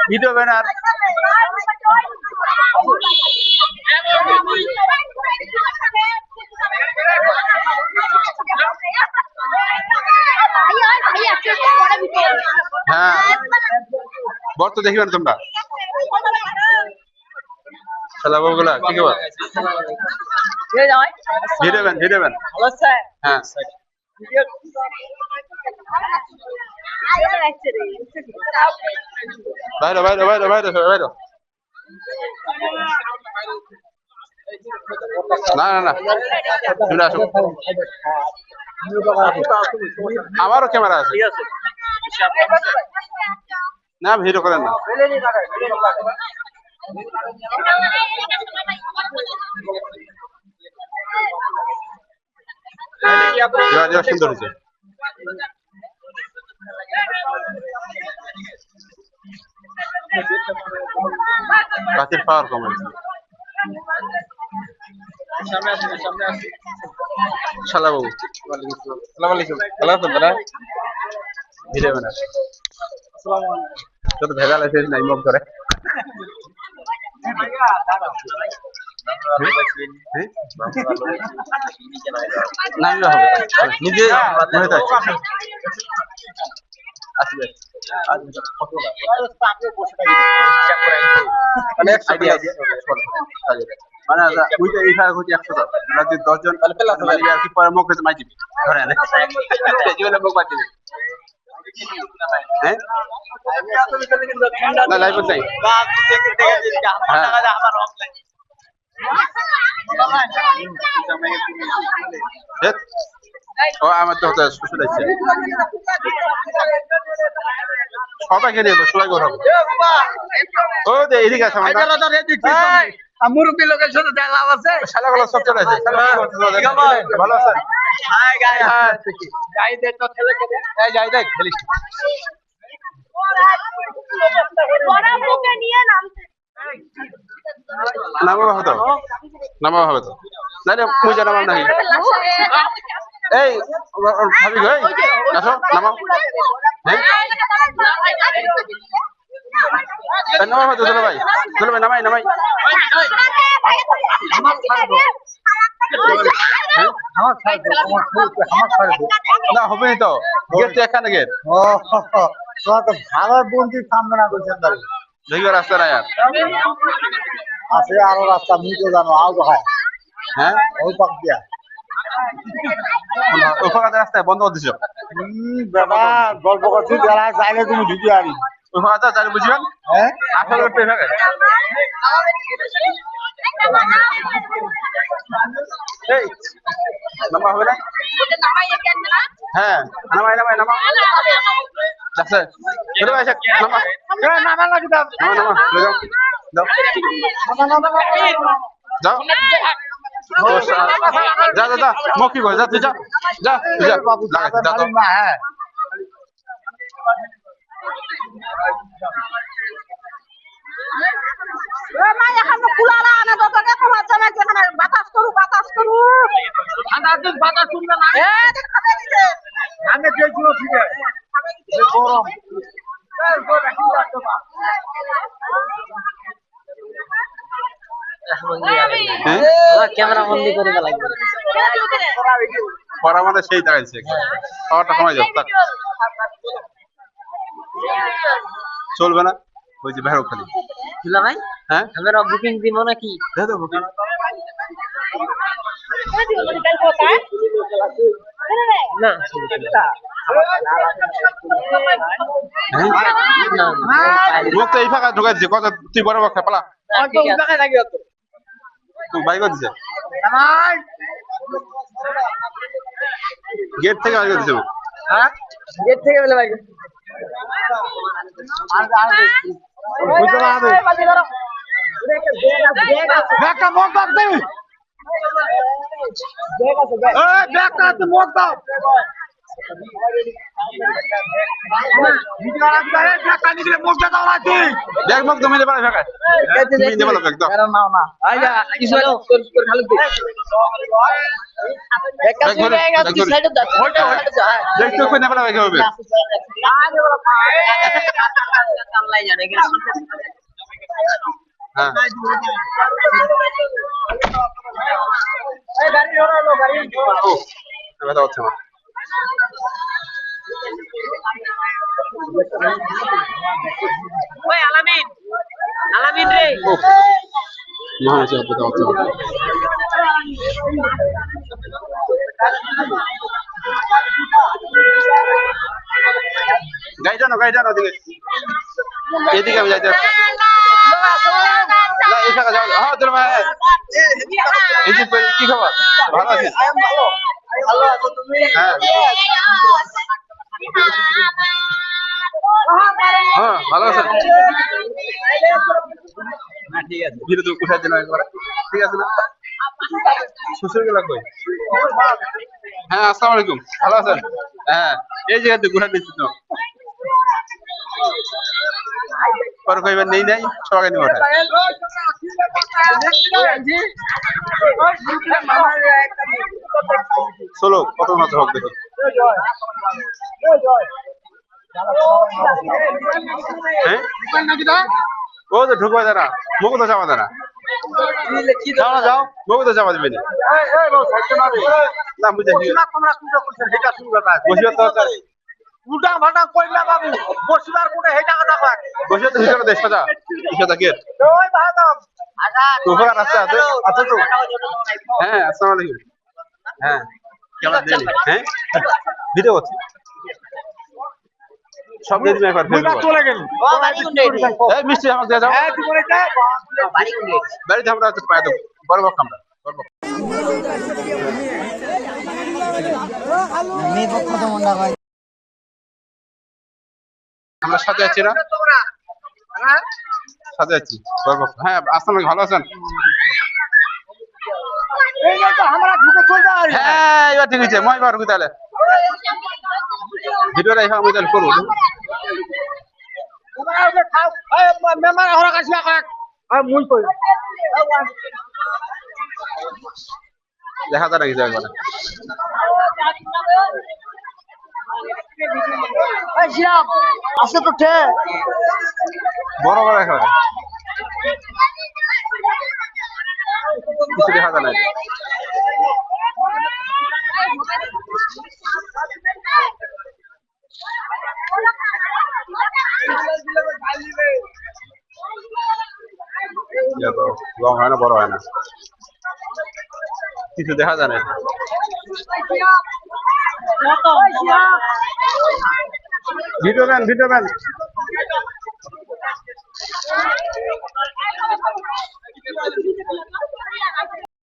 video banner হ্যাঁ বর তো দেখবেন তোমরা খেলা বগুলা কি খবর ভিডিও ব্যান হ্যাঁ বাইরে বাইরে বাইরে বাইরে বাইরে না না না চলে আসো আমারও ক্যামেরা আছে না ভিডিও করেন না সুন্দর হয়েছে গাছের পাওয়ার কম হয়েছে সালাম আলাইকুম ভালো আছেন দাদা ভিডিও বানা তো ভেজাল আছে নাই মুখ ধরে নিজে মানে ওইটা এই খারাপ হচ্ছে 100 টাকা রাতে 10 জন মানে আর কি পরে মুখ হতে মাই দিবি ধরে জীবনে মুখ মাই দিবি হ্যাঁ না লাইভ চাই ও আমার তো সুস্থ আছে সবাইকে নিয়ে সবাই করবো ও দে এদিকে আছে মুরব্বী লোকের সাথে দেখা আছে শালাগুলো সব চলে আছে ভালো আছেন যাই দে তো খেলে খেলে যাই দেখ খেলিস নামা হবে তো না রে পূজা নামাম নাকি এই ভাবি গো আসো নামাও হ্যাঁ নামাও হতো চলো ভাই নামাই না হবে তো গেট এখানে গেট ভালো বন্ধু সামনে করছেন দেখি রাস্তা না আছে আরো রাস্তা মিটো জানো আও হয় হ্যাঁ ওই পাক দিয়া ওখানে রাস্তায় বন্ধ করে দিছো বাবা গল্প করছি যারা চাইলে তুমি ঢুকে আনি ওখানে চাইলে বুঝবেন হ্যাঁ আসলে উঠতে থাকে এই নামা হবে না হ্যাঁ নামাই আচ্ছা চলো ভাই নামা লাগি দাও যাও যা মকি গো যা তুই যা বাবু হ্যাঁ বাতাস করু আমি দেখছিলাম ঠিক আছে গরম ক্যামেরা বন্দি করে লাগবে পড়া মানে সেই দাঁড়াইছে খাওয়াটা সময় যাও চলবে না ওই যে ভেড়ো খালি দুলা ভাই হ্যাঁ আমরা বুকিং দিব নাকি দে দাও বুকিং না মুখ তো এই ফাঁকা ঢুকাইছে কত তুই বড় বক্তা পালা তুই বাইক দিছে গেট থেকে বাইক দিছে হ্যাঁ গেট থেকে বলে ভাই ব্যাগটা মুখ দাও দে ব্যাগটা তো মুখ দাও ব্যাগ মুখ তুমি দেবা ফাঁকা তুমি দেবা ব্যাগ দাও নাও না আইয়া কিছু তোর খালি দে ব্যাগ কাছে ব্যাগ আছে সাইডে দাও দেখতে কই না পারা ব্যাগ হবে আল্লাহ জানে হ্যাঁ ও ব্যথা হচ্ছে আমার ওই আলামিন আলামিন রে ও মহা হচ্ছে ব্যথা হচ্ছে আমার গাড়ি জানো ওদিকে এদিকে আমি যাইতে পারছি না এই শাখা যাও হ্যাঁ তোর ভাই এই যে কি খবর ভালো আছিস হ্যাঁ হ্যাঁ ভালো আছেন ঠিক আছে ধীরে তো উঠাই দিন একবার ঠিক আছে না শ্বশুর গুলা কই হ্যাঁ আসসালামু আলাইকুম ভালো আছেন হ্যাঁ এই জায়গাতে ঘুরে দিচ্ছি তো পরে কইবেন নেই নাই সবাই নিয়ে ওঠে চলো কত মাত্র হোক দেখো হ্যাঁ ও তো ঢুকবা দাঁড়া মুখ তো চাপা দাঁড়া যাও না যাও মুখ তো চাপা দিবে না বুঝে বসিবার তো উল্টা ভাটা কইলা বাবু বসিবার কোটে হেটা কথা কয় বসিবার তো হিসাবে দেশ সাজা হিসাবে কে ওই বাহাদুর তোফা রাস্তা আছে আছে তো হ্যাঁ আসসালামু আলাইকুম হ্যাঁ কেমন দিন হ্যাঁ ভিডিও করছি সব দিয়ে দিবে একবার ফেসবুক চলে গেল ও বাড়ি কোন রে এই মিষ্টি আমাকে দিয়ে যাও হ্যাঁ তুই করে যা বাড়ি কোন রে বাড়িতে আমরা একটু পাই দেবো বড় বড় আমরা বড় বড় মেয়ে পক্ষ তো মন্ডা ভাই আমরা সাথে আছি না সাথে আছি বড় বড় হ্যাঁ আসসালামু আলাইকুম ভালো আছেন এই তো আমরা ঢুকে চলে যাই হ্যাঁ এবার ঠিক আছে মই বার তাহলে ভিডিওটা এখানে আমি তাহলে করবো তোমরা ওকে খাও এই মেম্বার হরা কাছিয়া কাক আর মুই কই দেখা যায় কিছু একবার এই শিয়াব আসে তো ঠে বড় বড় একেবারে কিছু দেখা যায় না লং হয় না বড় হয় না কিছু দেখা যায় না ভিডিও ম্যান